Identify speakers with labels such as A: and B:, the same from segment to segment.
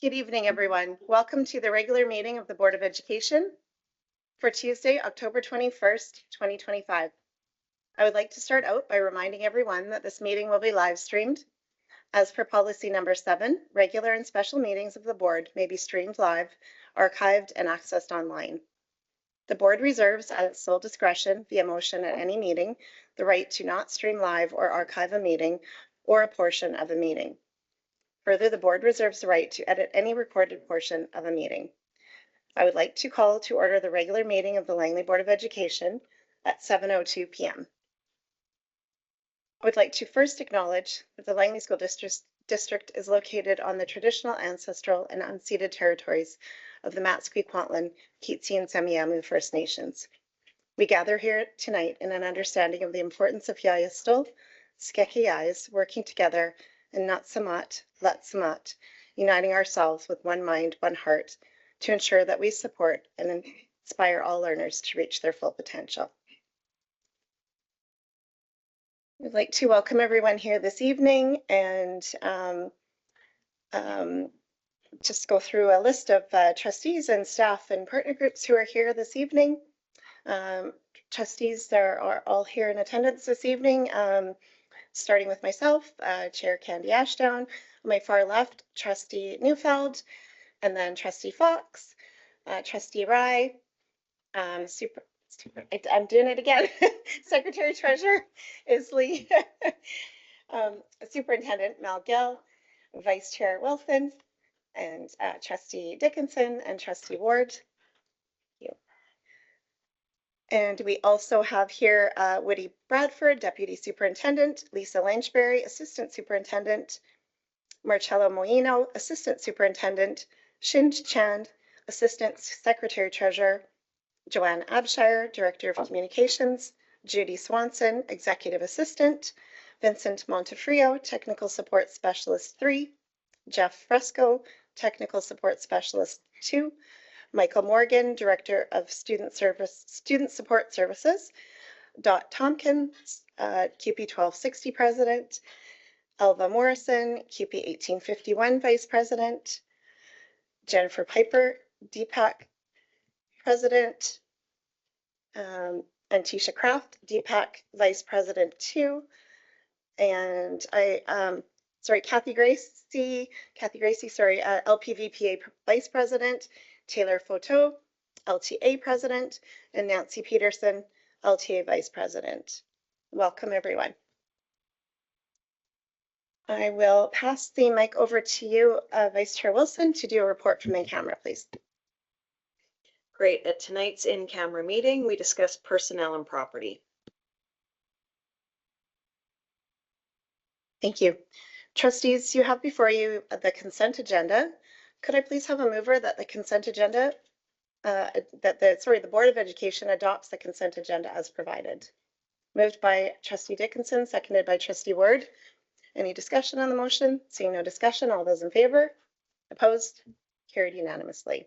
A: Good evening, everyone. Welcome to the regular meeting of the Board of Education for Tuesday, October 21st, 2025. I would like to start out by reminding everyone that this meeting will be live streamed. As per policy number 7, regular and special meetings of the board may be streamed live, archived, and accessed online. The board reserves at its sole discretion via motion at any meeting the right to not stream live or archive a meeting or a portion of a meeting. Further, the board reserves the right to edit any recorded portion of a meeting. I would like to call to order the regular meeting of the Langley Board of Education at 7:02 p.m. I would like to first acknowledge that the Langley School District is located on the traditional, ancestral, and unceded territories of the Matsqui-Kwantlen, Kitsi, and Semiahmoo First Nations. We gather here tonight in an understanding of the importance of Yayastul, Skekiyais working together and Natsamat, Latsamat, uniting ourselves with one mind, one heart, to ensure that we support and inspire all learners to reach their full potential. I'd like to welcome everyone here this evening and just go through a list of trustees and staff and partner groups who are here this evening. Trustees are all here in attendance this evening. Starting with myself, Chair Candy Ashdown, on my far left, Trustee Neufeld, and then Trustee Fox, Trustee Rye, I'm doing it again, Secretary Treasurer Isley, Superintendent Mel Gill, Vice Chair Wilson, and Trustee Dickinson and Trustee Ward. And we also have here Woody Bradford, Deputy Superintendent, Lisa Lanchberry, Assistant Superintendent, Marcello Moino, Assistant Superintendent, Shinj Chand, Assistant Secretary Treasurer, Joanne Abshire, Director of Communications, Judy Swanson, Executive Assistant, Vincent Montefrio, Technical Support Specialist 3, Jeff Fresco, Technical Support Specialist 2, Michael Morgan, Director of Student Support Services, Dot Tompkins, QP 1260 President, Elva Morrison, QP 1851 Vice President, Jennifer Piper, DPAC President, and Tisha Kraft, DPAC Vice President 2, and Kathy Gracie, LPVPA Vice President, Taylor Photo, LTA President, and Nancy Peterson, LTA Vice President. Welcome, everyone. I will pass the mic over to you, Vice Chair Wilson, to do a report from in-camera, please.
B: Great. At tonight's in-camera meeting, we discussed personnel and property.
A: Thank you. Trustees, you have before you the consent agenda. Could I please have a mover that the consent agenda, the Board of Education adopts the consent agenda as provided? Moved by Trustee Dickinson, seconded by Trustee Ward. Any discussion on the motion? Seeing no discussion, all those in favor? Opposed? Carried unanimously.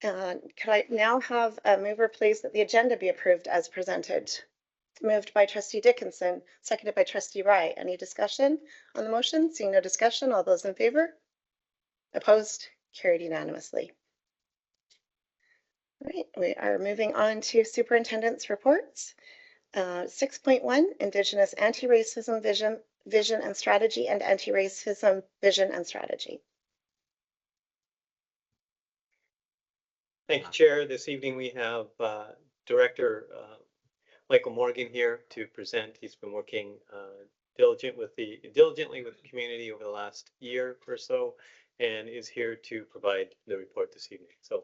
A: Could I now have a mover, please, that the agenda be approved as presented? Moved by Trustee Dickinson, seconded by Trustee Rye. Any discussion on the motion? Seeing no discussion, all those in favor? Opposed? Carried unanimously. All right, we are moving on to superintendent's reports. 6.1, Indigenous Anti-Racism Vision and Strategy and Anti-Racism Vision and Strategy.
C: Thank you, Chair. This evening we have Director Michael Morgan here to present. He's been working diligently with the community over the last year or so, and is here to provide the report this evening. So,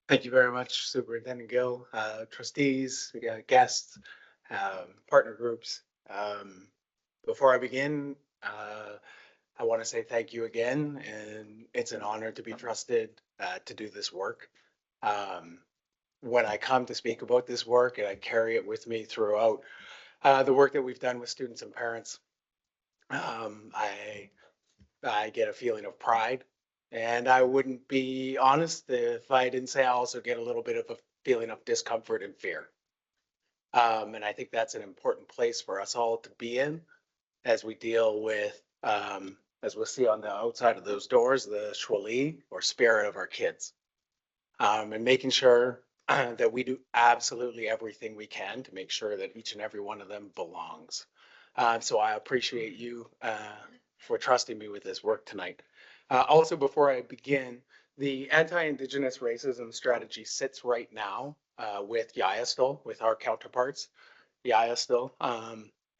D: thank you very much, Superintendent Gill, trustees, we got guests, partner groups. Before I begin, I want to say thank you again, and it's an honor to be trusted to do this work. When I come to speak about this work, and I carry it with me throughout the work that we've done with students and parents, I get a feeling of pride, and I wouldn't be honest if I didn't say I also get a little bit of a feeling of discomfort and fear. And I think that's an important place for us all to be in. as we deal with, as we'll see on the outside of those doors, the Shwali or spirit of our kids. And making sure that we do absolutely everything we can to make sure that each and every one of them belongs. So I appreciate you for trusting me with this work tonight. Also, before I begin, the anti-Indigenous racism strategy sits right now with YIASTL, with our counterparts, YIASTL.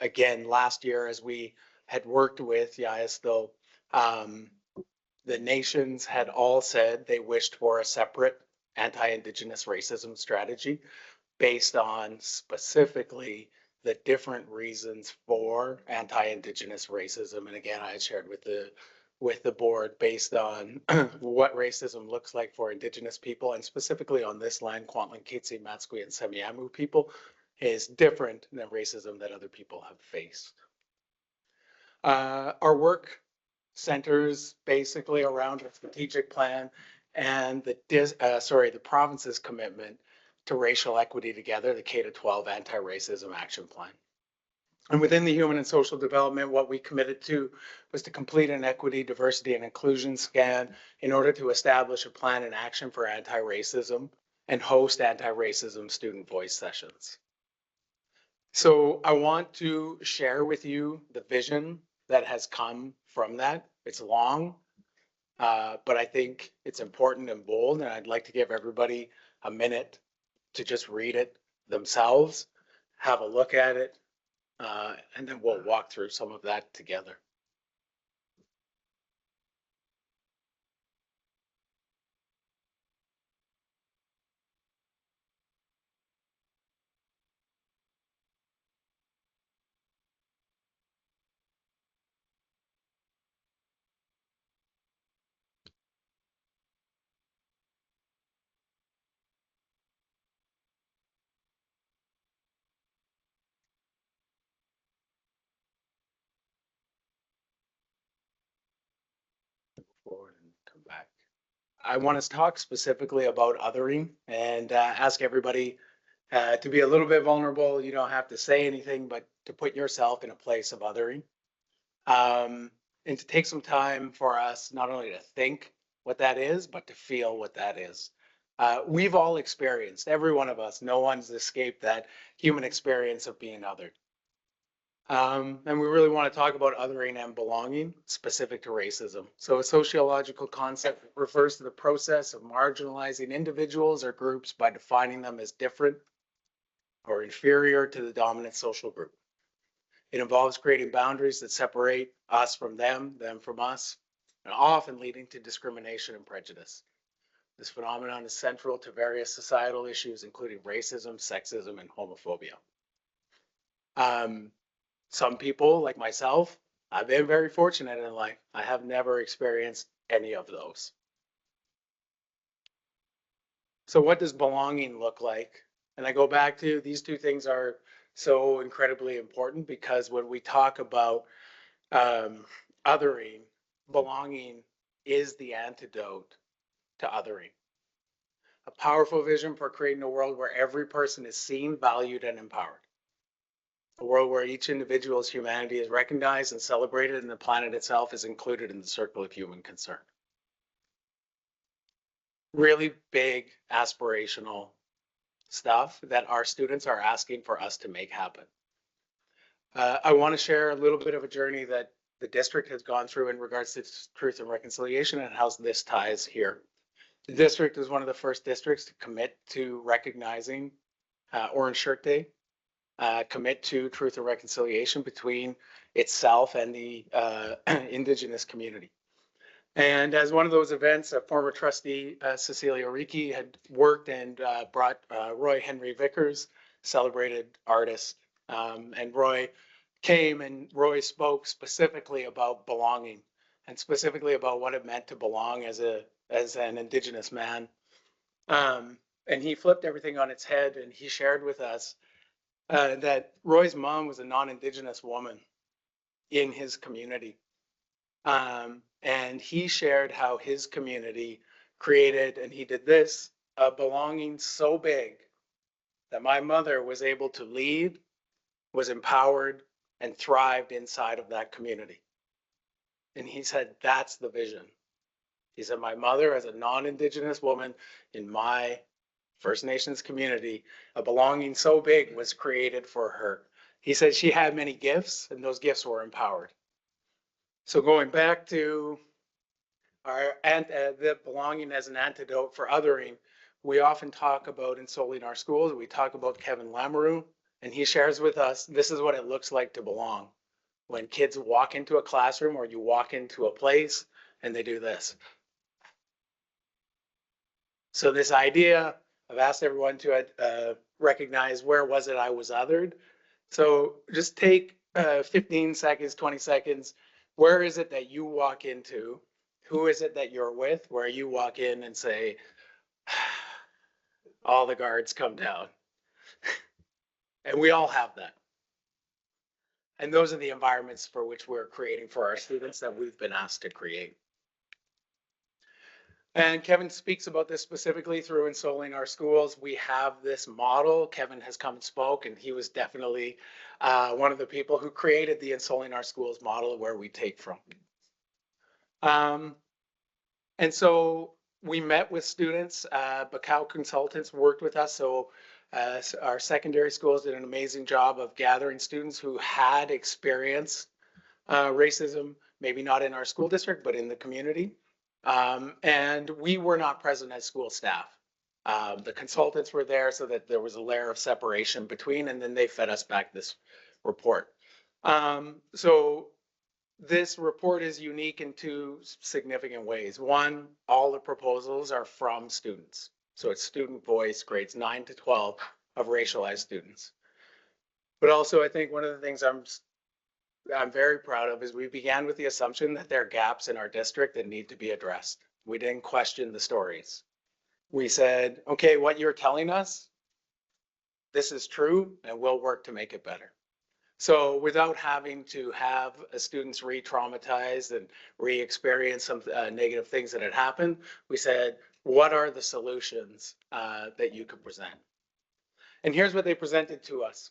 D: Again, last year, as we had worked with YIASTL, the nations had all said they wished for a separate anti-Indigenous racism strategy based on specifically the different reasons for anti-Indigenous racism. And again, I had shared with the board based on what racism looks like for Indigenous people, and specifically on this land, Kwantlen, Kitsi, Matsqui, and Semiahmoo people, is different than racism that other people have faced. Our work centers basically around a strategic plan and the province's commitment to racial equity together, the K-12 anti-racism action plan. And within the human and social development, what we committed to was to complete an equity, diversity, and inclusion scan in order to establish a plan and action for anti-racism and host anti-racism student voice sessions. So I want to share with you the vision that has come from that. It's long, but I think it's important and bold, and I'd like to give everybody a minute to just read it themselves, have a look at it, and then we'll walk through some of that together. Forward and come back. I want to talk specifically about othering and ask everybody to be a little bit vulnerable. You don't have to say anything, but to put yourself in a place of othering. And to take some time for us not only to think what that is, but to feel what that is. We've all experienced, every one of us, no one's escaped that human experience of being othered. And we really want to talk about othering and belonging specific to racism. So a sociological concept refers to the process of marginalizing individuals or groups by defining them as different or inferior to the dominant social group. It involves creating boundaries that separate us from them from us, and often leading to discrimination and prejudice. This phenomenon is central to various societal issues, including racism, sexism, and homophobia. Some people, like myself, I've been very fortunate in life. I have never experienced any of those. So what does belonging look like? And I go back to these two things are so incredibly important, because when we talk about othering, belonging is the antidote to othering. A powerful vision for creating a world where every person is seen, valued, and empowered. A world where each individual's humanity is recognized and celebrated, and the planet itself is included in the circle of human concern. Really big aspirational stuff that our students are asking for us to make happen. I want to share a little bit of a journey that the district has gone through in regards to truth and reconciliation and how this ties here. The district is one of the first districts to commit to recognizing Orange Shirt Day, commit to truth and reconciliation between itself and the Indigenous community. And as one of those events, a former trustee, Cecilia Ricci, had worked and brought Roy Henry Vickers, celebrated artist. And Roy came and Roy spoke specifically about belonging and specifically about what it meant to belong as an Indigenous man. And he flipped everything on its head, and he shared with us that Roy's mom was a non-Indigenous woman in his community. And he shared how his community created, and he did this, a belonging so big that my mother was able to lead, was empowered, and thrived inside of that community. And he said, that's the vision. He said, my mother, as a non-Indigenous woman in my First Nations community, a belonging so big was created for her. He said she had many gifts, and those gifts were empowered. So going back to the belonging as an antidote for othering, we often talk about Ensoling Our Schools. We talk about Kevin Lamoureux, and he shares with us, this is what it looks like to belong. When kids walk into a classroom or you walk into a place and they do this. So this idea, I've asked everyone to recognize where was it I was othered. So just take 15 seconds, 20 seconds. Where is it that you walk into? Who is it that you're with? Where you walk in and say, all the guards come down. And we all have that. And those are the environments for which we're creating for our students that we've been asked to create. And Kevin speaks about this specifically through Ensoling Our Schools. We have this model. Kevin has come and spoke, and he was definitely one of the people who created the Ensoling Our Schools model where we take from. And so we met with students, Bacau Consultants worked with us. So our secondary schools did an amazing job of gathering students who had experienced racism, maybe not in our school district, but in the community. And we were not present as school staff. The consultants were there so that there was a layer of separation between, and then they fed us back this report. So this report is unique in two significant ways. One, all the proposals are from students. So it's student voice, grades 9 to 12 of racialized students. But also I think one of the things I'm very proud of is we began with the assumption that there are gaps in our district that need to be addressed. We didn't question the stories. We said, okay, what you're telling us, this is true, and we'll work to make it better. So without having to have students re-traumatized and re-experience some negative things that had happened, we said, what are the solutions that you could present? And here's what they presented to us.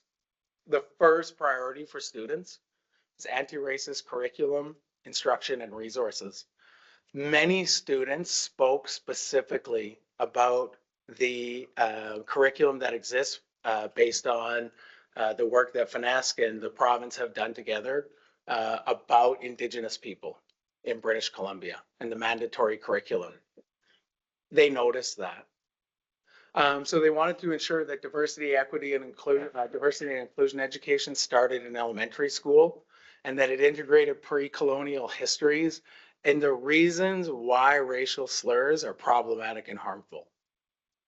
D: The first priority for students is anti-racist curriculum, instruction, and resources. Many students spoke specifically about the curriculum that exists based on the work that FNASC and the province have done together about Indigenous people in British Columbia and the mandatory curriculum. They noticed that. So they wanted to ensure that diversity, equity, and inclusion education started in elementary school, and that it integrated pre-colonial histories and the reasons why racial slurs are problematic and harmful.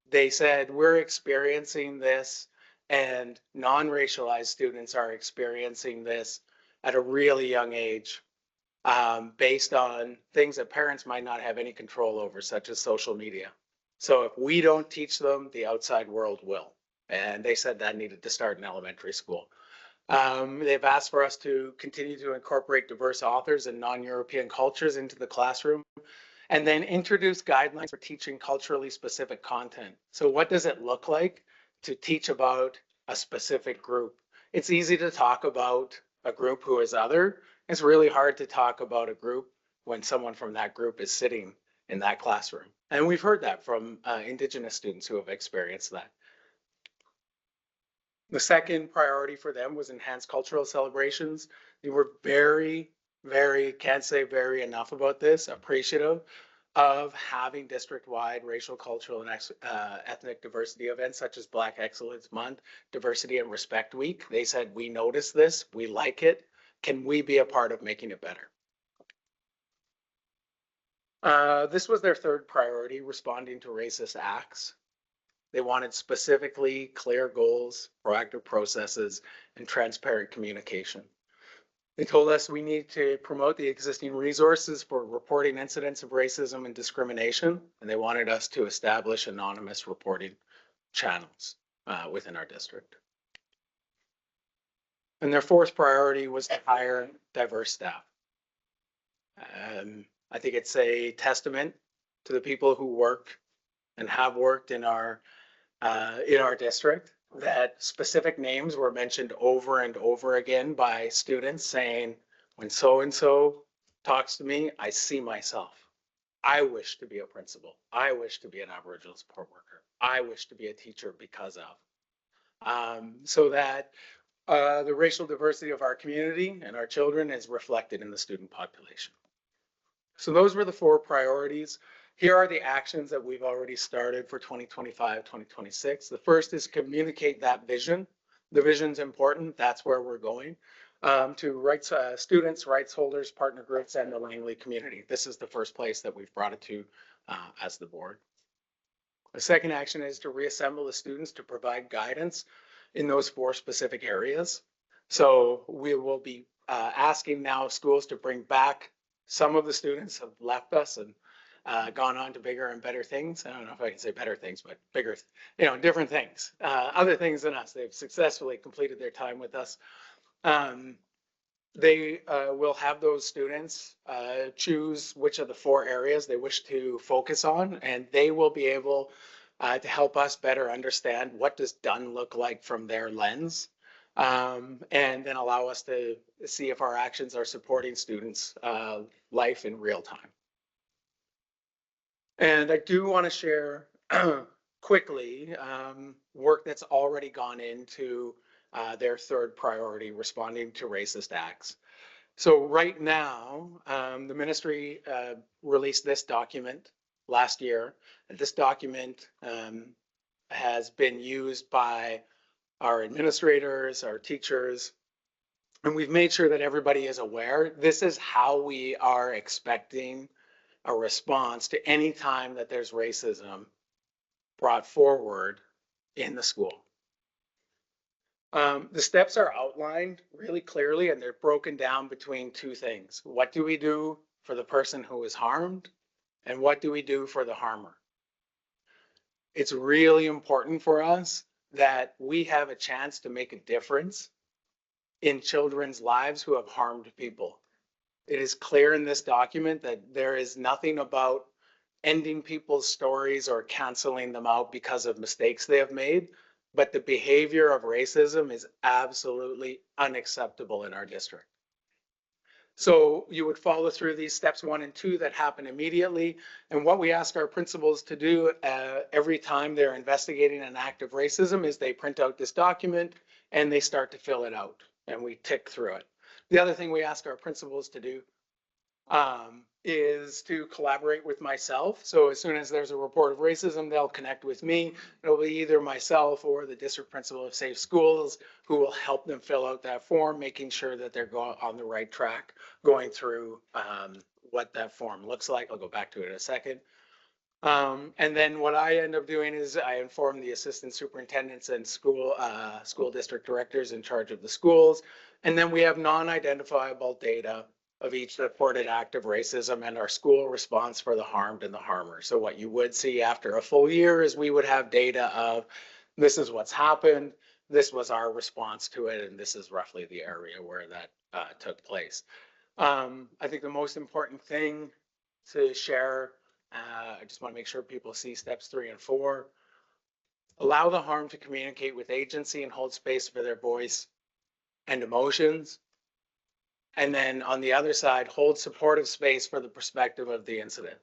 D: They said, we're experiencing this, and non-racialized students are experiencing this at a really young age, based on things that parents might not have any control over, such as social media. So if we don't teach them, the outside world will. And they said that needed to start in elementary school. They've asked for us to continue to incorporate diverse authors and non-European cultures into the classroom, and then introduce guidelines for teaching culturally specific content. So what does it look like to teach about a specific group? It's easy to talk about a group who is other. It's really hard to talk about a group when someone from that group is sitting in that classroom. And we've heard that from Indigenous students who have experienced that. The second priority for them was enhanced cultural celebrations. They were very, can't say very enough about this, appreciative of having district-wide racial, cultural, and ethnic diversity events such as Black Excellence Month, Diversity and Respect Week. They said, we notice this, we like it. Can we be a part of making it better? This was their third priority, responding to racist acts. They wanted specifically clear goals, proactive processes, and transparent communication. They told us we need to promote the existing resources for reporting incidents of racism and discrimination, and they wanted us to establish anonymous reporting channels within our district. And their fourth priority was to hire diverse staff. I think it's a testament to the people who work and have worked in our district. that specific names were mentioned over and over again by students saying, when so-and-so talks to me, I see myself. I wish to be a principal. I wish to be an Aboriginal support worker. I wish to be a teacher because of. So that the racial diversity of our community and our children is reflected in the student population. So those were the 4 priorities. Here are the actions that we've already started for 2025, 2026. The first is communicate that vision. The vision's important. That's where we're going. To rights, students, rights holders, partner groups, and the Langley community. This is the first place that we've brought it to as the board. The second action is to reassemble the students to provide guidance in those 4 specific areas. So we will be asking now schools to bring back some of the students have left us and gone on to bigger and better things. I don't know if I can say better things, but bigger, different things, other things than us. They've successfully completed their time with us. They will have those students choose which of the 4 areas they wish to focus on, and they will be able to help us better understand what does done look like from their lens, and then allow us to see if our actions are supporting students' life in real time. And I do want to share quickly work that's already gone into their 3rd priority, responding to racist acts. So right now, the ministry released this document last year. And this document has been used by our administrators, our teachers, and we've made sure that everybody is aware. This is how we are expecting a response to any time that there's racism brought forward in the school. The steps are outlined really clearly, and they're broken down between 2 things. What do we do for the person who is harmed, and what do we do for the harmer? It's really important for us that we have a chance to make a difference in children's lives who have harmed people. It is clear in this document that there is nothing about ending people's stories or canceling them out because of mistakes they have made, but the behavior of racism is absolutely unacceptable in our district. So you would follow through these steps 1 and 2 that happen immediately. And what we ask our principals to do every time they're investigating an act of racism is they print out this document and they start to fill it out, and we tick through it. The other thing we ask our principals to do is to collaborate with myself. So as soon as there's a report of racism, they'll connect with me. It'll be either myself or the district principal of Safe Schools who will help them fill out that form, making sure that they're on the right track, going through what that form looks like. I'll go back to it in a second. And then what I end up doing is I inform the assistant superintendents and school district directors in charge of the schools. And then we have non-identifiable data of each reported act of racism and our school response for the harmed and the harmer. So what you would see after a full year is we would have data of this is what's happened, this was our response to it, and this is roughly the area where that took place. I think the most important thing to share, I just want to make sure people see steps 3 and 4. Allow the harmed to communicate with agency and hold space for their voice and emotions. And then on the other side, hold supportive space for the perspective of the incident.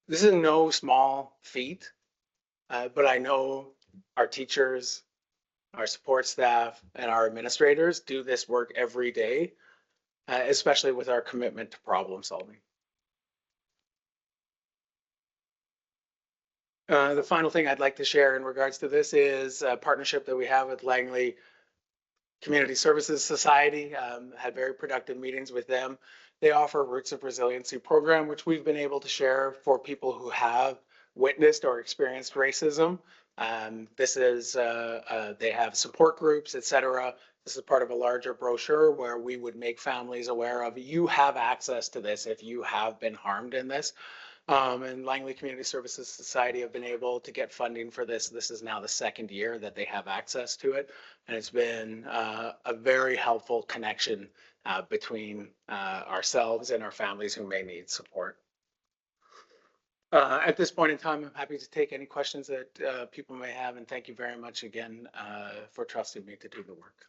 D: This is no small feat, but I know our teachers, our support staff, and our administrators do this work every day, especially with our commitment to problem solving. The final thing I'd like to share in regards to this is a partnership that we have with Langley Community Services Society. Had very productive meetings with them. They offer a Roots of Resiliency program, which we've been able to share for people who have witnessed or experienced racism. This is, they have support groups, etc. This is part of a larger brochure where we would make families aware of, you have access to this if you have been harmed in this. And Langley Community Services Society have been able to get funding for this. This is now the 2nd year that they have access to it. And it's been a very helpful connection between ourselves and our families who may need support. At this point in time, I'm happy to take any questions that people may have, and thank you very much again for trusting me to do the work.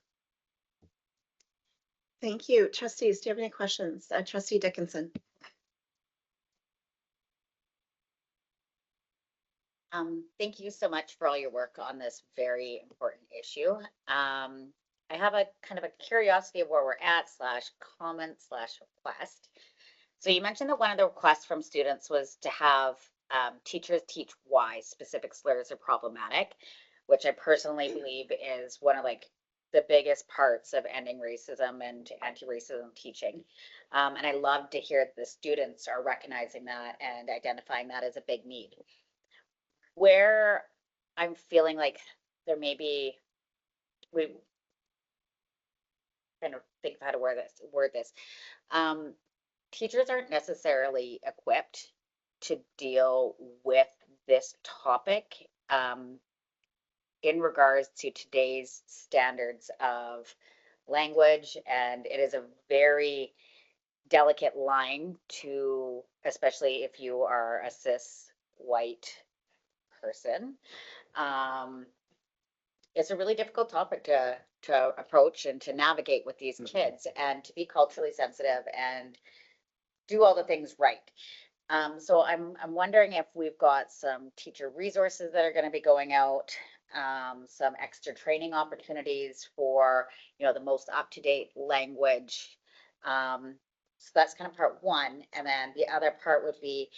A: Thank you. Trustees, do you have any questions? Trustee Dickinson.
E: Thank you so much for all your work on this very important issue. I have a kind of a curiosity of where we're at / comment / request. So you mentioned that one of the requests from students was to have teachers teach why specific slurs are problematic, which I personally believe is one of like the biggest parts of ending racism and anti-racism teaching. And I love to hear that the students are recognizing that and identifying that as a big need. Where I'm feeling like there may be, we kind of think of how to word this. Teachers aren't necessarily equipped to deal with this topic in regards to today's standards of language, and it is a very delicate line to, especially if you are a cis white person. It's a really difficult topic to approach and to navigate with these kids and to be culturally sensitive and do all the things right. So I'm wondering if we've got some teacher resources that are going to be going out, some extra training opportunities for, you know, the most up-to-date language. So that's kind of part one. And then the other part would be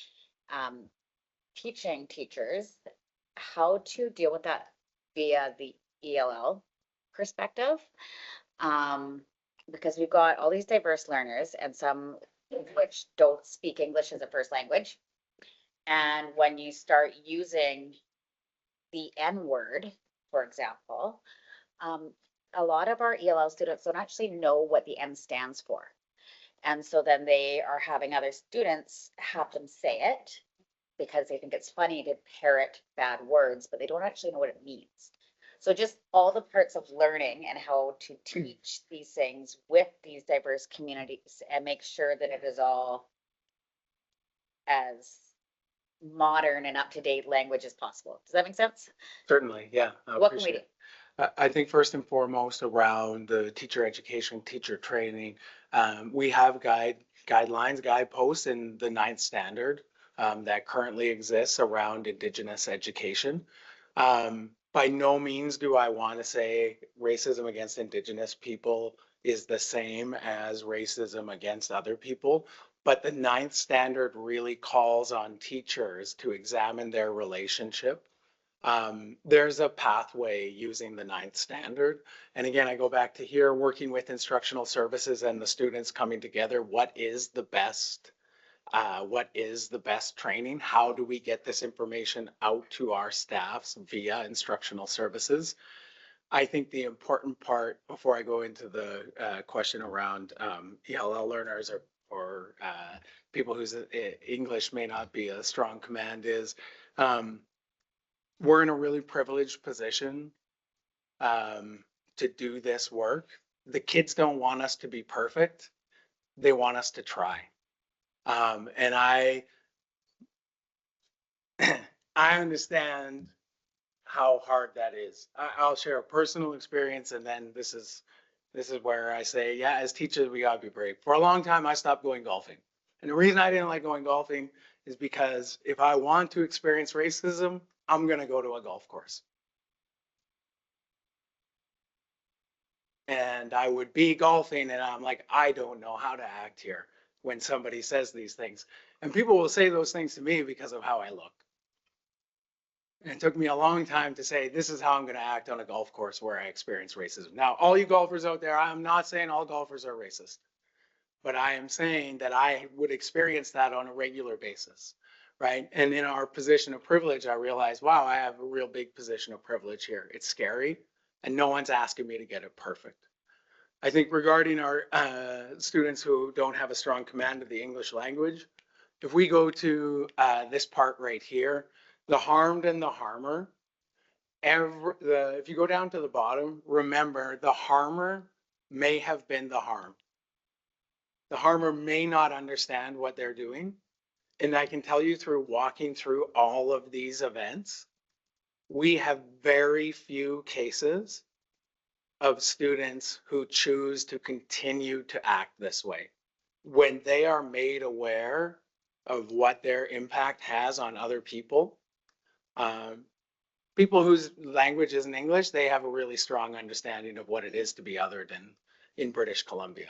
E: teaching teachers how to deal with that via the ELL perspective. Because we've got all these diverse learners and some which don't speak English as a first language. And when you start using the N word, for example, a lot of our ELL students don't actually know what the N stands for. And so then they are having other students have them say it because they think it's funny to parrot bad words, but they don't actually know what it means. So just all the parts of learning and how to teach these things with these diverse communities and make sure that it is all as modern and up-to-date language as possible. Does that make sense?
D: Certainly, yeah.
E: What can we do?
D: I think first and foremost around the teacher education, teacher training, we have guidelines, guideposts in the 9th standard that currently exists around Indigenous education. By no means do I want to say racism against Indigenous people is the same as racism against other people, but the 9th standard really calls on teachers to examine their relationship. There's a pathway using the 9th standard. And again, I go back to here, working with instructional services and the students coming together. What is the best training? How do we get this information out to our staffs via instructional services? I think the important part, before I go into the question around ELL learners or people whose English may not be a strong command, is we're in a really privileged position to do this work. The kids don't want us to be perfect. They want us to try. And I understand how hard that is. I'll share a personal experience, and then this is where I say, yeah, as teachers, we gotta be brave. For a long time, I stopped going golfing. And the reason I didn't like going golfing is because if I want to experience racism, I'm gonna go to a golf course. And I would be golfing and I'm like, I don't know how to act here when somebody says these things. And people will say those things to me because of how I look. And it took me a long time to say, this is how I'm going to act on a golf course where I experience racism. Now, all you golfers out there, I'm not saying all golfers are racist, but I am saying that I would experience that on a regular basis, right? And in our position of privilege, I realized, wow, I have a real big position of privilege here. It's scary, and no one's asking me to get it perfect. I think regarding our students who don't have a strong command of the English language, if we go to this part right here, the harmed and the harmer, if you go down to the bottom, remember the harmer may have been the harm. The harmer may not understand what they're doing, And I can tell you through walking through all of these events, we have very few cases of students who choose to continue to act this way. When they are made aware of what their impact has on other people, people whose language isn't English, they have a really strong understanding of what it is to be othered in British Columbia.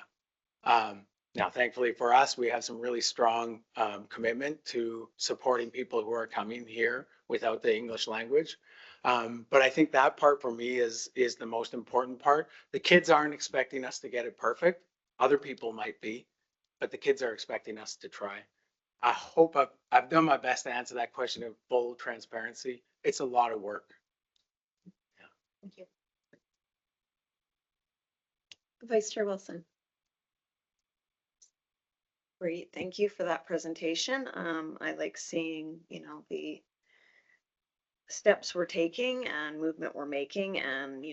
D: Now, thankfully for us, we have some really strong commitment to supporting people who are coming here without the English language. But I think that part for me is the most important part. The kids aren't expecting us to get it perfect. Other people might be, but the kids are expecting us to try. I hope I've done my best to answer that question in full transparency. It's a lot of work.
E: Thank you.
A: Vice Chair Wilson.
B: Great, thank you for that presentation. I like seeing, the steps we're taking and movement we're making. And,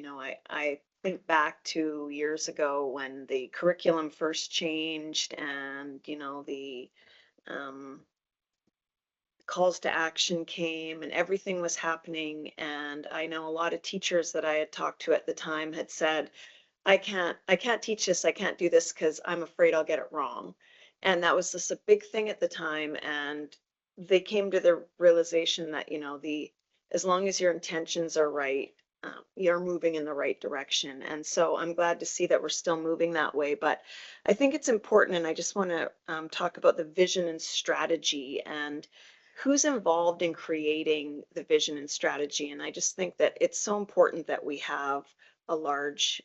B: I think back to years ago when the curriculum first changed and, the calls to action came and everything was happening. And I know a lot of teachers that I had talked to at the time had said, I can't teach this, I can't do this because I'm afraid I'll get it wrong. And that was just a big thing at the time. And they came to the realization that, as long as your intentions are right, you're moving in the right direction. And so I'm glad to see that we're still moving that way. But I think it's important, and I just want to talk about the vision and strategy and who's involved in creating the vision and strategy. And I just think that it's so important that we have a large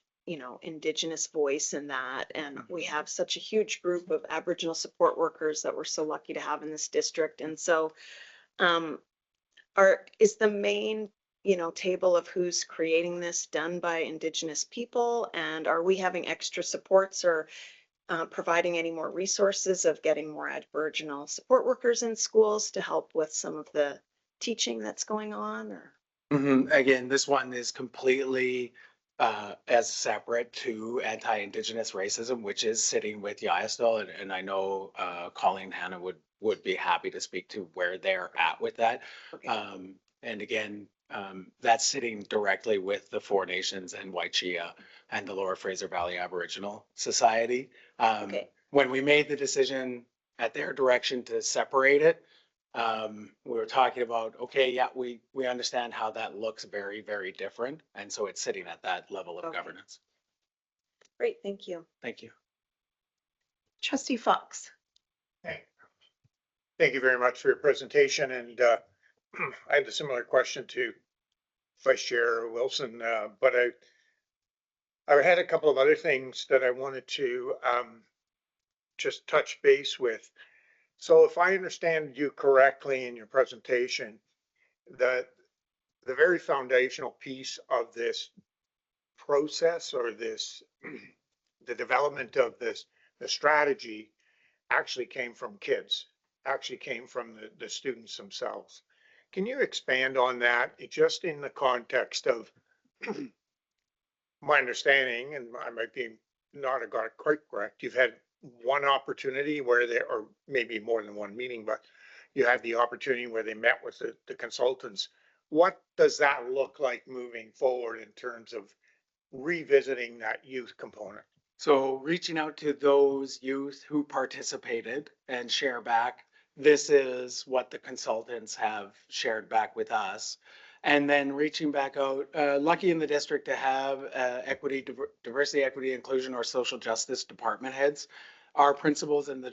B: Indigenous voice in that. And we have such a huge group of Aboriginal support workers that we're so lucky to have in this district. And so is the main, table of who's creating this done by Indigenous people? And are we having extra supports or providing any more resources of getting more Aboriginal support workers in schools to help with some of the teaching that's going on? Or
D: Again, this one is completely as separate to anti-Indigenous racism, which is sitting with YSL, and I know Colleen Hanna would be happy to speak to where they're at with that.
B: okay.
D: And again, that's sitting directly with the Four Nations and Waichia and the Lower Fraser Valley Aboriginal Society.
B: Okay.
D: When we made the decision at their direction to separate it, we were talking about, okay, yeah, we understand how that looks very, very different. And so it's sitting at that level of
B: Okay.
D: governance.
B: Great, thank you.
D: Thank you.
A: Trustee Fox.
F: Thank you very much for your presentation. And I had a similar question to Vice Chair Wilson, but I had a couple of other things that I wanted to just touch base with. So if I understand you correctly in your presentation, that the very foundational piece of this process or this, the development of this, the strategy actually came from kids, actually came from the students themselves. Can you expand on that just in the context of my understanding, and I might be not got it quite correct, you've had one opportunity where there, or maybe more than one meeting, but you had the opportunity where they met with the consultants. What does that look like moving forward in terms of revisiting that youth component?
D: So reaching out to those youth who participated and share back, this is what the consultants have shared back with us. And then reaching back out, lucky in the district to have equity, diversity, equity, inclusion, or social justice department heads. Our principals and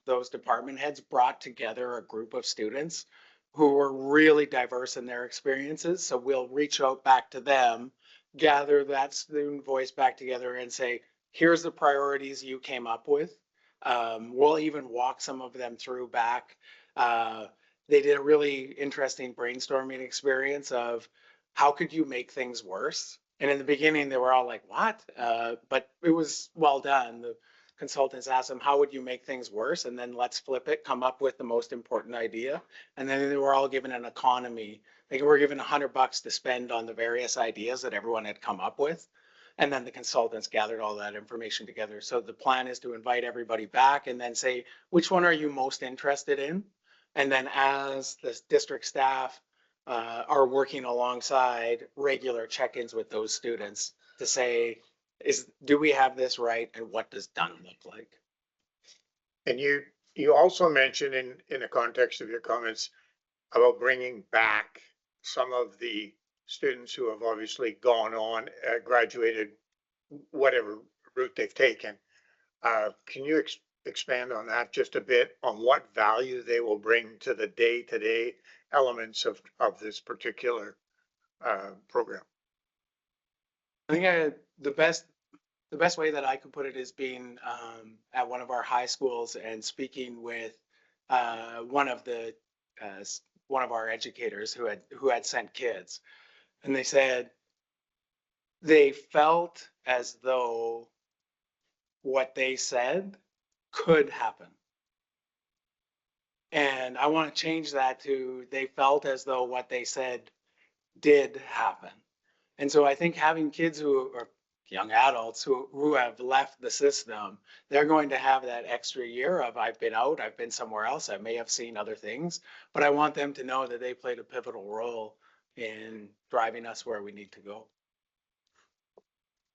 D: those department heads brought together a group of students who were really diverse in their experiences. So we'll reach out back to them, gather that student voice back together and say, here's the priorities you came up with. We'll even walk some of them through back. They did a really interesting brainstorming experience of how could you make things worse? And in the beginning, they were all like, what? But it was well done. The consultants asked them, how would you make things worse? And then let's flip it, come up with the most important idea. And then they were all given an economy. They were given $100 to spend on the various ideas that everyone had come up with. And then the consultants gathered all that information together. So the plan is to invite everybody back and then say, which one are you most interested in? And then as the district staff are working alongside regular check-ins with those students to say, do we have this right? And what does done look like?
F: And you also mentioned in the context of your comments about bringing back some of the students who have obviously gone on, graduated, whatever route they've taken. Can you expand on that just a bit on what value they will bring to the day-to-day elements of this particular program?
D: I think the best way that I could put it is being at one of our high schools and speaking with one of our educators who had sent kids, and they said they felt as though what they said could happen. And I want to change that to they felt as though what they said did happen. And so I think having kids who are young adults who have left the system, they're going to have that extra year of I've been out, I've been somewhere else, I may have seen other things, but I want them to know that they played a pivotal role in driving us where we need to go.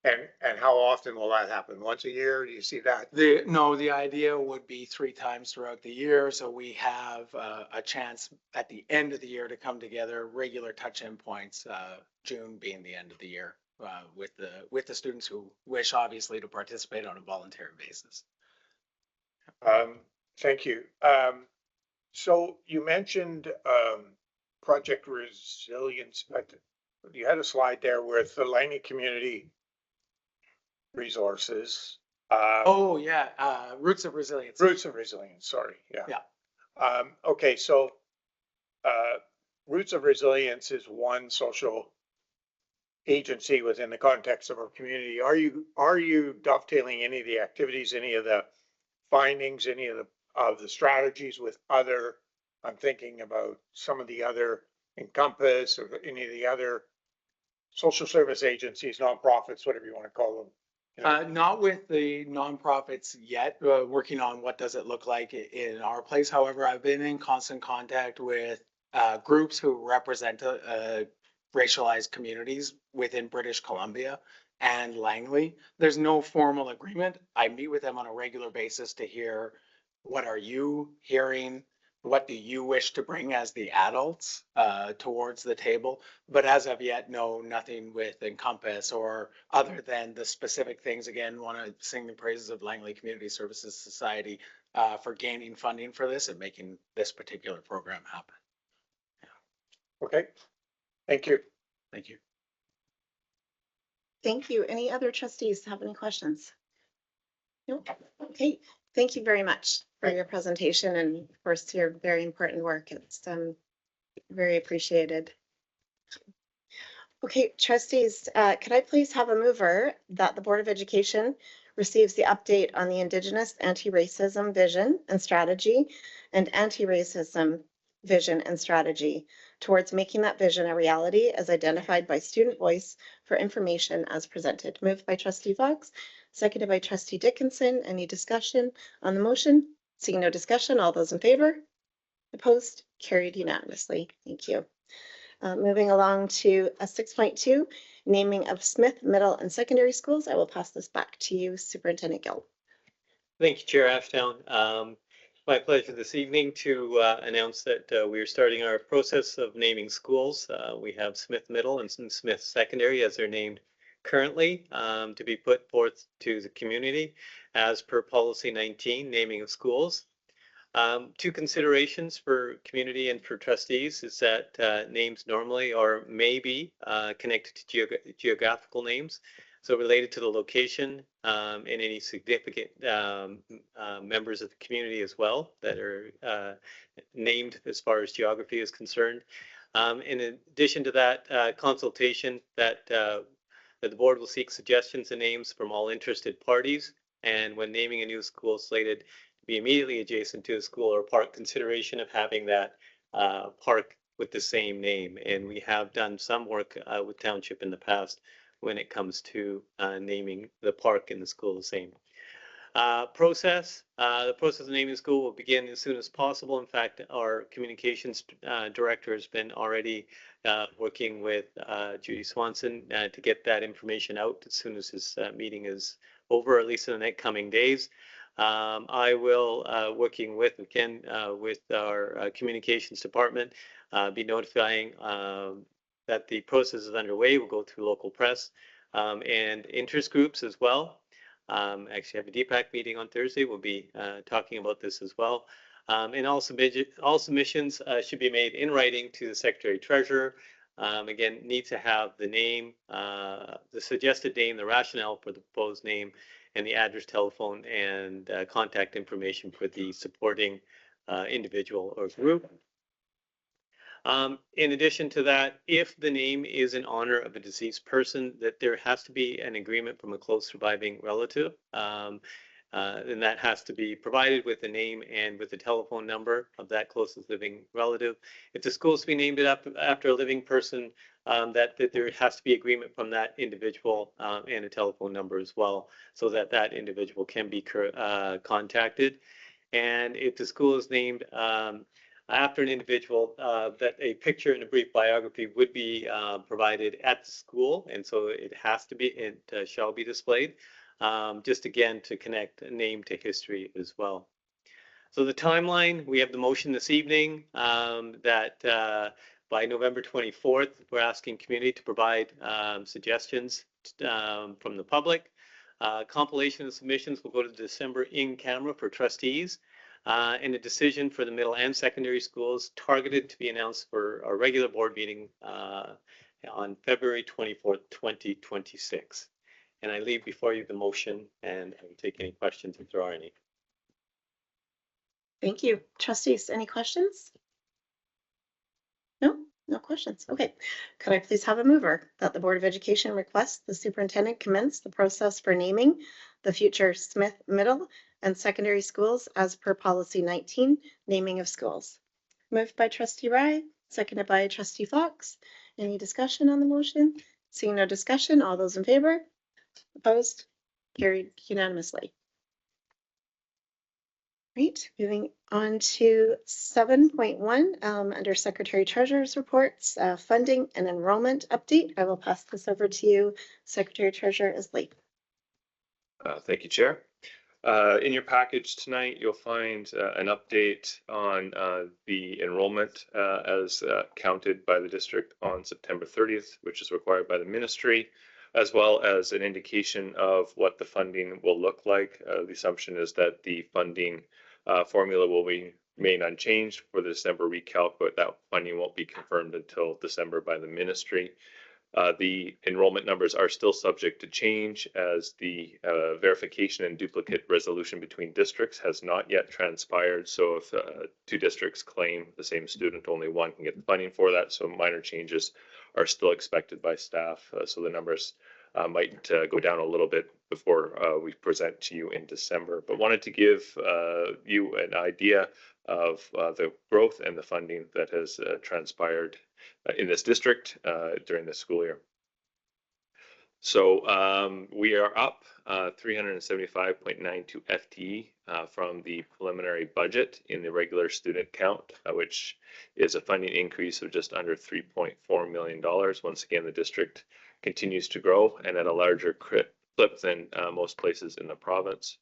F: And how often will that happen? Once a year? Do you see that?
D: The idea would be 3 times throughout the year. So we have a chance at the end of the year to come together, regular touch-in points, June being the end of the year, with the students who wish obviously to participate on a voluntary basis.
F: Thank you. So you mentioned Project Resilience, but you had a slide there with the Langley community resources.
D: Oh yeah, Roots of Resilience.
F: Roots of Resilience, sorry, yeah.
D: Yeah.
F: Okay, so Roots of Resilience is one social agency within the context of our community. Are you dovetailing any of the activities, any of the findings, any of the strategies with other? I'm thinking about some of the other Encompass or any of the other social service agencies, nonprofits, whatever you want to call them.
D: Not with the nonprofits yet, working on what does it look like in our place. However, I've been in constant contact with groups who represent racialized communities within British Columbia and Langley. There's no formal agreement. I meet with them on a regular basis to hear what are you hearing? What do you wish to bring as the adults towards the table? But as of yet, no, nothing with Encompass or other than the specific things. Again, want to sing the praises of Langley Community Services Society for gaining funding for this and making this particular program happen.
F: Okay, thank you.
D: Thank you.
A: Thank you. Any other trustees have any questions? No? Okay, thank you very much for your presentation and of course your very important work. It's very appreciated. Okay, trustees, could I please have a mover that the Board of Education receives the update on the Indigenous anti-racism vision and strategy and anti-racism vision and strategy towards making that vision a reality as identified by student voice for information as presented. Moved by trustee Fox, seconded by trustee Dickinson. Any discussion on the motion? Seeing no discussion, all those in favor? Opposed? Carried unanimously. Thank you. Moving along to 6.2, naming of Smith Middle and Secondary Schools. I will pass this back to you, Superintendent Gill.
C: Thank you, Chair Ashtown. My pleasure this evening to announce that we are starting our process of naming schools. We have Smith Middle and Smith Secondary as they're named currently to be put forth to the community as per Policy 19, naming of schools. 2 considerations for community and for trustees is that names normally or may be connected to geographical names. So related to the location and any significant members of the community as well that are named as far as geography is concerned. In addition to that, consultation that the board will seek suggestions and names from all interested parties. And when naming a new school slated to be immediately adjacent to a school or park, consideration of having that park with the same name. And we have done some work with Township in the past when it comes to naming the park and the school the same. The process of naming the school will begin as soon as possible. In fact, our communications director has been already working with Judy Swanson to get that information out as soon as his meeting is over, at least in the next coming days. I will, working with, again, with our communications department, be notifying that the process is underway. We'll go through local press and interest groups as well. Actually have a DPAC meeting on Thursday. We'll be talking about this as well. And all submissions should be made in writing to the Secretary Treasurer. Again, need to have the name, the suggested name, the rationale for the proposed name, and the address, telephone, and contact information for the supporting individual or group. In addition to that, if the name is in honor of a deceased person, that there has to be an agreement from a close surviving relative. And that has to be provided with the name and with the telephone number of that closest living relative. If the school is to be named after a living person, that there has to be agreement from that individual and a telephone number as well, so that that individual can be contacted. And if the school is named after an individual, that a picture and a brief biography would be provided at the school, and so it has to be, it shall be displayed, just again to connect a name to history as well. So the timeline, we have the motion this evening that by November 24th, we're asking community to provide suggestions from the public. Compilation of submissions will go to December in camera for trustees. And a decision for the middle and secondary schools targeted to be announced for our regular board meeting on February 24th, 2026. And I leave before you the motion, and I will take any questions if there are any.
A: Thank you. Trustees, any questions? No? No questions. Okay. Could I please have a mover that the Board of Education requests the superintendent commence the process for naming the future Smith Middle and Secondary Schools as per Policy 19, naming of schools? Moved by Trustee Rye, seconded by Trustee Fox. Any discussion on the motion? Seeing no discussion, all those in favor? Opposed? Carried unanimously. Great. Moving on to 7.1 under Secretary Treasurer's reports, funding and enrollment update. I will pass this over to you, Secretary Treasurer Isley.
G: Thank you, Chair. In your package tonight, you'll find an update on the enrollment as counted by the district on September 30th, which is required by the ministry, as well as an indication of what the funding will look like. The assumption is that the funding formula will remain unchanged for the December recalc, but that funding won't be confirmed until December by the ministry. The enrollment numbers are still subject to change as the verification and duplicate resolution between districts has not yet transpired. So if two districts claim the same student, only one can get the funding for that. So minor changes are still expected by staff. So the numbers might go down a little bit before we present to you in December. But wanted to give you an idea of the growth and the funding that has transpired in this district during this school year. So we are up 375.92 FTE from the preliminary budget in the regular student count, which is a funding increase of just under $3.4 million. Once again, the district continues to grow and at a larger clip than most places in the province.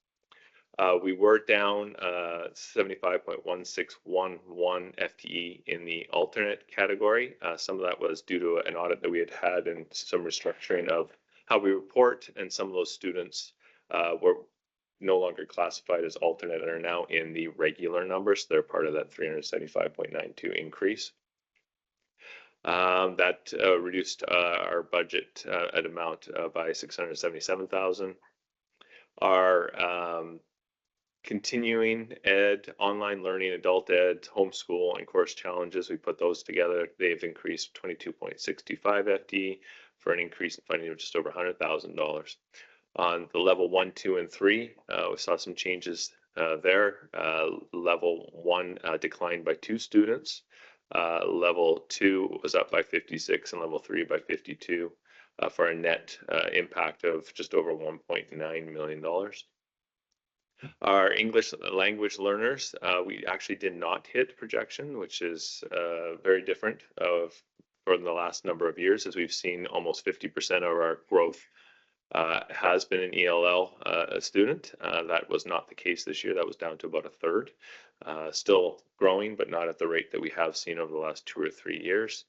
G: We were down 75.1611 FTE in the alternate category. Some of that was due to an audit that we had and some restructuring of how we report, and some of those students were no longer classified as alternate and are now in the regular numbers. They're part of that 375.92 increase. That reduced our budget at amount by $677,000. Our continuing ed, online learning, adult ed, homeschool, and course challenges, we put those together. They've increased 22.65 FTE for an increase in funding of just over $100,000. On the level 1, 2, and 3, we saw some changes there. Level 1 declined by 2 students. Level 2 was up by 56 and level 3 by 52 for a net impact of just over $1.9 million. Our English language learners, we actually did not hit projection, which is very different for the last number of years, as we've seen almost 50% of our growth has been an ELL student. That was not the case this year. That was down to about a third. Still growing, but not at the rate that we have seen over the last 2 or 3 years.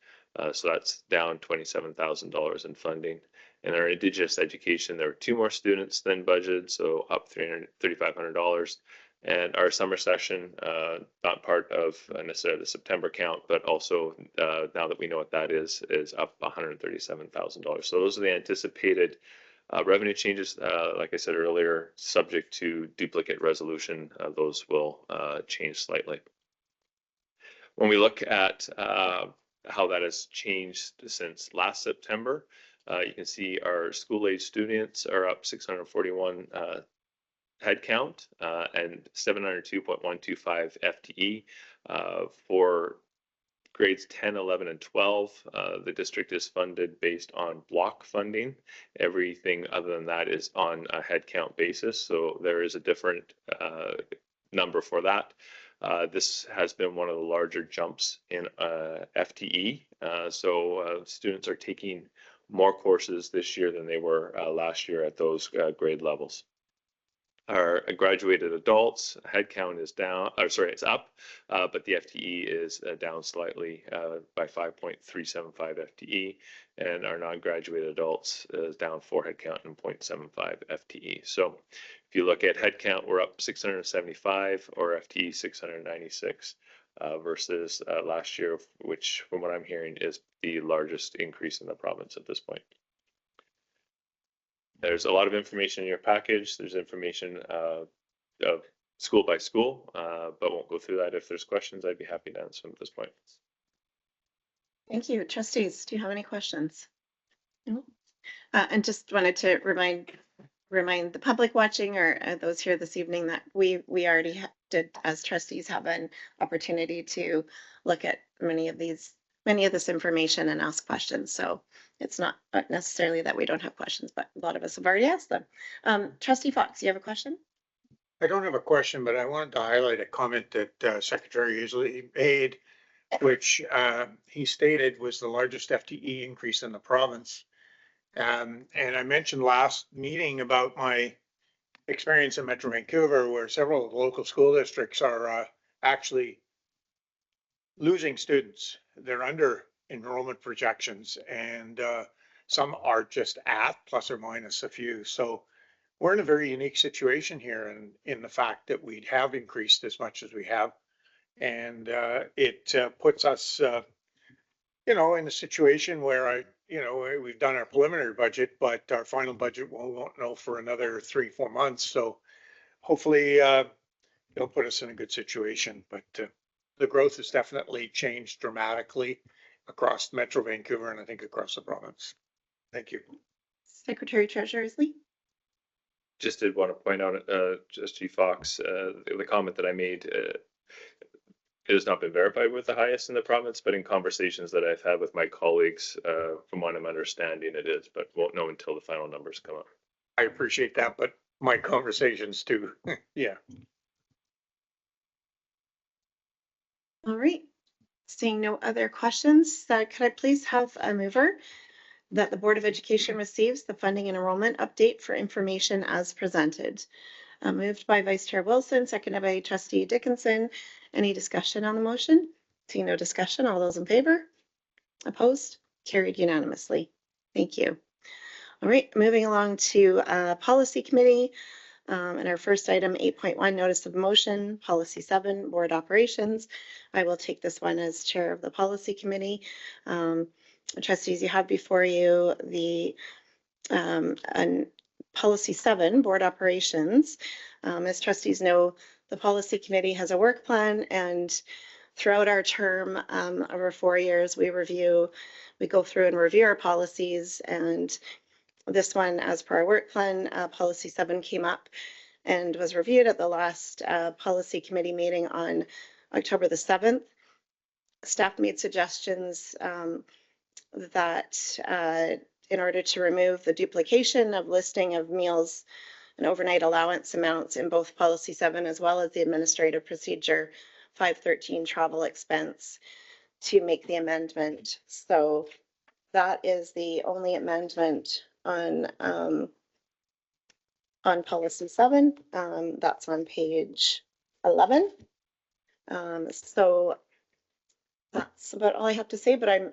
G: So that's down $27,000 in funding. In our Indigenous education, there were 2 more students than budgeted, so up $3,500. And our summer session, not part of necessarily the September count, but also now that we know what that is up $137,000. So those are the anticipated revenue changes. Like I said earlier, subject to duplicate resolution, those will change slightly. When we look at how that has changed since last September, you can see our school-age students are up 641 headcount and 702.125 FTE. For grades 10, 11, and 12, the district is funded based on block funding. Everything other than that is on a headcount basis, so there is a different number for that. This has been one of the larger jumps in FTE, so students are taking more courses this year than they were last year at those grade levels. Our graduated adults headcount is down, or sorry, it's up, but the FTE is down slightly by 5.375 FTE, and our non-graduated adults is down 4 headcount and 0.75 FTE. So if you look at headcount, we're up 675, or FTE 696 versus last year, which from what I'm hearing is the largest increase in the province at this point. There's a lot of information in your package. There's information of school by school, but won't go through that. If there's questions, I'd be happy to answer them at this point.
A: Thank you. Trustees, do you have any questions? No? And just wanted to remind the public watching or those here this evening that we already did, as trustees, have an opportunity to look at many of this information and ask questions. So it's not necessarily that we don't have questions, but a lot of us have already asked them. Trustee Fox, you have a question?
F: I don't have a question, but I wanted to highlight a comment that Secretary Usley made, which he stated was the largest FTE increase in the province. And I mentioned last meeting about my experience in Metro Vancouver, where several of the local school districts are actually losing students. They're under enrollment projections, and some are just at plus or minus a few. So we're in a very unique situation here, and in the fact that we have increased as much as we have, and it puts us, in a situation where we've done our preliminary budget, but our final budget we won't know for another 3-4 months. So hopefully it'll put us in a good situation. But the growth has definitely changed dramatically across Metro Vancouver and I think across the province. Thank you.
A: Secretary Treasurer Usley?
G: Just did want to point out, Trustee Fox, the comment that I made, it has not been verified with the highest in the province, but in conversations that I've had with my colleagues, from what I'm understanding, it is, but won't know until the final numbers come up.
F: I appreciate that, but my conversations too. Yeah.
A: All right. Seeing no other questions, could I please have a mover that the Board of Education receives the funding and enrollment update for information as presented? Moved by Vice Chair Wilson, seconded by Trustee Dickinson. Any discussion on the motion? Seeing no discussion, all those in favor? Opposed? Carried unanimously. Thank you. All right, moving along to Policy Committee. And our first item, 8.1, Notice of Motion, Policy 7, Board Operations. I will take this one as Chair of the Policy Committee. Trustees, you have before you the Policy 7, Board Operations. As trustees know, the Policy Committee has a work plan, and throughout our term, over 4 years, we go through and review our policies. And this one, as per our work plan, Policy 7 came up and was reviewed at the last Policy Committee meeting on October the 7th. Staff made suggestions that in order to remove the duplication of listing of meals and overnight allowance amounts in both policy 7 as well as the administrative procedure 513 travel expense to make the amendment. So that is the only amendment on policy 7. That's on page 11. So that's about all I have to say, but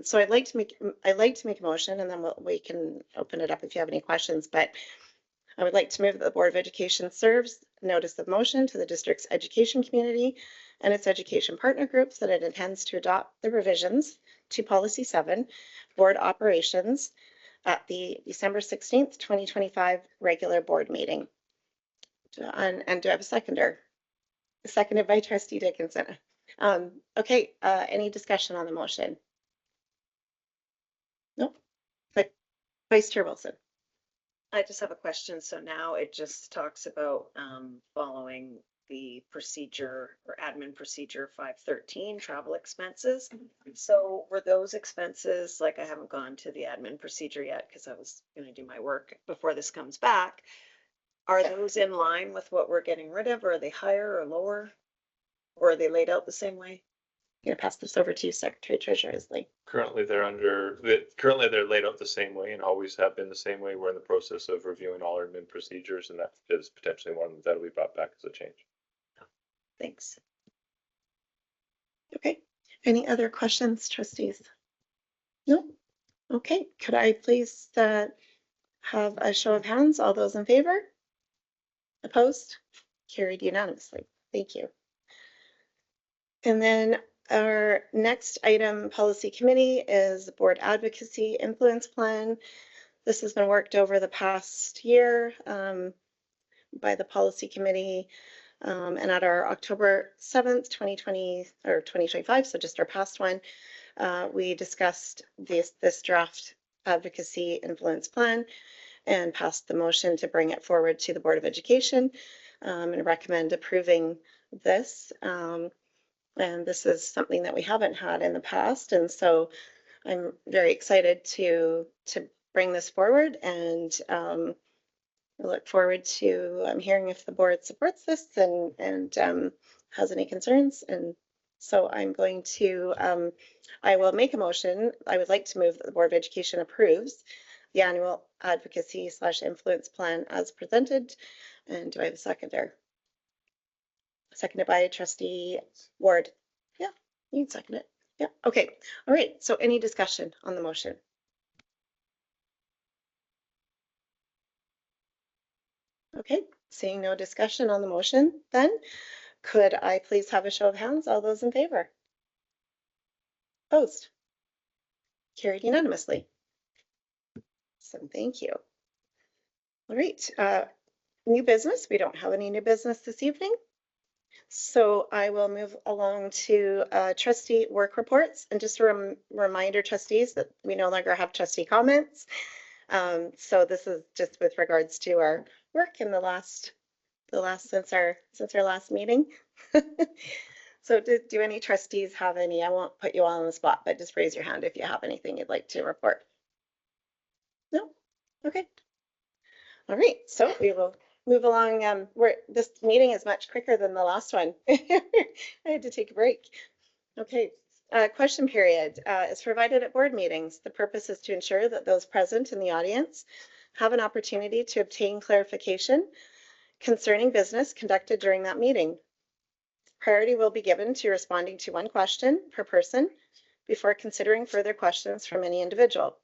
A: so I'd like to make a motion, and then we can open it up if you have any questions, but I would like to move that the Board of Education serves notice of motion to the district's education community and its education partner groups that it intends to adopt the revisions to policy 7, board operations, at the December 16th, 2025 regular board meeting. And do I have a seconder? Seconded by Trustee Dickinson. Okay, any discussion on the motion? Nope. But Vice Chair Wilson.
B: I just have a question. So now it just talks about following the procedure or admin procedure 513 travel expenses. So were those expenses, like I haven't gone to the admin procedure yet because I was going to do my work before this comes back. Are those in line with what we're getting rid of, or are they higher or lower? Or are they laid out the same way?
A: I'm going to pass this over to you, Secretary Treasurer Isley.
G: Currently, they're laid out the same way and always have been the same way. We're in the process of reviewing all our admin procedures, and that is potentially one that will be brought back as a change.
B: Thanks.
A: Okay. Any other questions, trustees? No? Okay. Could I please have a show of hands? All those in favor? Opposed? Carried unanimously. Thank you. And then our next item, policy committee, is board advocacy influence plan. This has been worked over the past year by the policy committee. And at our October 7th, 2020 or 2025, so just our past one, we discussed this draft advocacy influence plan and passed the motion to bring it forward to the Board of Education and recommend approving this. And this is something that we haven't had in the past. And so I'm very excited to bring this forward, and I look forward to hearing if the board supports this and has any concerns. And so I'm going to, I will make a motion. I would like to move that the Board of Education approves the annual advocacy / influence plan as presented. And do I have a seconder? Seconded by Trustee Ward. Yeah, you can second it. Yeah, okay. All right, so any discussion on the motion? Okay, seeing no discussion on the motion, then could I please have a show of hands? All those in favor? Opposed? Carried unanimously. So thank you. All right, new business. We don't have any new business this evening. So I will move along to trustee work reports, and just a reminder, trustees, that we no longer have trustee comments. So this is just with regards to our work in the last since our last meeting. So do any trustees have any? I won't put you all on the spot, but just raise your hand if you have anything you'd like to report. No? Okay. All right, so we will move along. This meeting is much quicker than the last one. I had to take a break. Okay, question period is provided at board meetings. The purpose is to ensure that those present in the audience have an opportunity to obtain clarification concerning business conducted during that meeting. Priority will be given to responding to one question per person before considering further questions from any individual.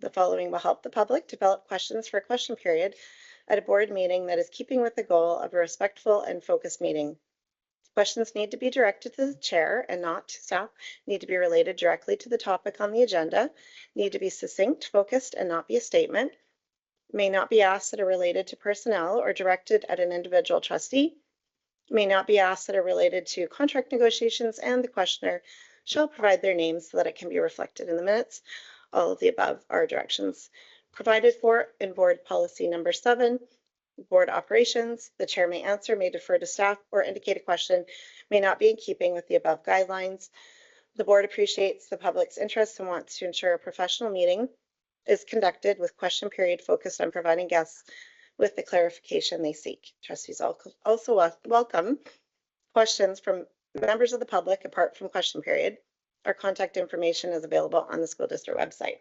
A: The following will help the public develop questions for a question period at a board meeting that is keeping with the goal of a respectful and focused meeting. Questions need to be directed to the chair and not to staff, need to be related directly to the topic on the agenda, need to be succinct, focused, and not be a statement, may not be asked that are related to personnel or directed at an individual trustee, may not be asked that are related to contract negotiations, and the questioner shall provide their names so that it can be reflected in the minutes. All of the above are directions provided for in board policy number 7. Board operations, the chair may answer, may defer to staff, or indicate a question may not be in keeping with the above guidelines. The board appreciates the public's interest and wants to ensure a professional meeting is conducted with question period focused on providing guests with the clarification they seek. Trustees also welcome questions from members of the public apart from question period. Our contact information is available on the school district website.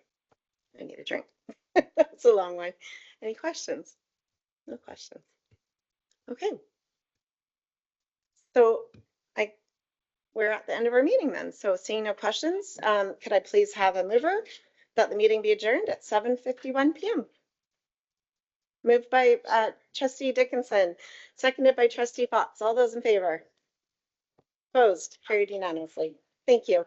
A: I need a drink. That's a long one. Any questions? No questions. Okay. So we're at the end of our meeting then. So seeing no questions, could I please have a mover that the meeting be adjourned at 7:51 p.m. Moved by trustee Dickinson, seconded by trustee Fox. All those in favor? Opposed? Carried unanimously. Thank you.